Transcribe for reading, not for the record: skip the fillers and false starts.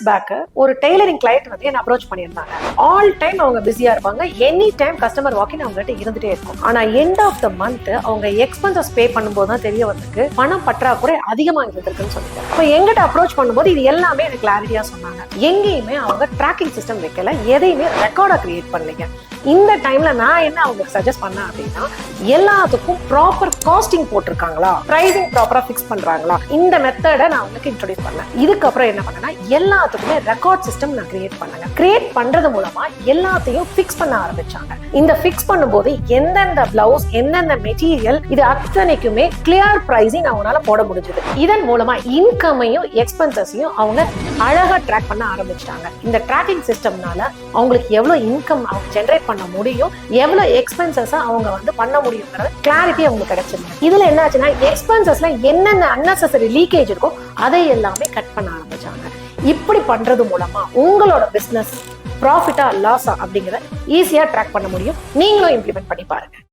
Back ஒரு tailoring client வந்து என்ன அப்ரோச் பண்ணியிருந்தாங்க. ஆல் டைம் அவங்க பிஸியா இருப்பாங்க, எனி டைம் கஸ்டமர் வாக்கின் அவங்க கிட்ட இருந்துட்டே இருக்கும். ஆனா எண்ட் ஆஃப் த மந்த் அவங்க எக்ஸ்பென்சஸ் பே பண்ணும்போது தான் தெரிய வந்திருக்கு பணம் பற்றாக்குறை அதிகமா இருந்திருக்குன்னு சொல்லிட்டு. இப்போ எங்கிட்ட அப்ரோச் பண்ணும்போது இது எல்லாமே எனக்கு கிளாரிட்டியா சொன்னாங்க. எங்கேயுமே அவங்க ட்ராக்கிங் சிஸ்டம் வைக்கல, எதையுமே ரெக்கார்டா கிரியேட் பண்ணலைங்க. இந்த டைம்ல நான் என்ன அவங்களுக்கு சஜஸ்ட் பண்ணேன் அப்படின்னா, எல்லாத்துக்கும் ப்ராப்பர் காஸ்டிங் போட்டிருக்காங்களா, பிரைசிங் ப்ராப்பரா ஃபிக்ஸ் பண்றாங்களா, இந்த மெத்தடை நான் உங்களுக்கு இன்ட்ரோடியூஸ் பண்ணேன். இதுக்கப்புறம் என்ன பண்ணேன்னா, எல்லாத்துக்குமே ரெக்கார்ட் சிஸ்டம் நான் கிரியேட் பண்ணேன். கிரியேட் பண்றது மூலமா எல்லாத்தையும் ஃபிக்ஸ் பண்ண ஆரம்பிச்சாங்க. இந்த ஃபிக்ஸ் பண்ணும்போது எந்தெந்த பிளவுஸ், எந்தெந்த மெட்டீரியல், இது அத்தனைக்குமே கிளியர் பிரைசிங் அவங்களால போட முடிஞ்சது. இதன் மூலமா இன்கமையும் எக்ஸ்பென்சஸையும் அவங்க அழகா ட்ராக் பண்ண ஆரம்பிச்சிட்டாங்க. இந்த ட்ராக்கிங் சிஸ்டம்னால அவங்களுக்கு எவ்வளவு இன்கம் அவங்க ஜென்ரேட் பண்ண முடியும், எவ்வளவு எக்ஸ்பென்சஸ் அவங்க வந்து பண்ண முடியும்ங்கறது கிளாரிட்டி அவங்களுக்கு கிடைச்சிருக்கு. இதுல என்ன ஆச்சுன்னா, எக்ஸ்பென்சஸ்ல என்னென்ன அன்னெசரி லீக்கேஜ் இருக்கோ அதை எல்லாமே கட் பண்ண ஆரம்பிச்சாங்க. இப்படி பண்றது மூலமா உங்களோட பிசினஸ் ப்ராஃபிட்டா லாஸா அப்படிங்கறத ஈஸியா ட்ராக் பண்ண முடியும். நீங்களும் இம்ப்ளிமெண்ட் பண்ணி பாருங்க.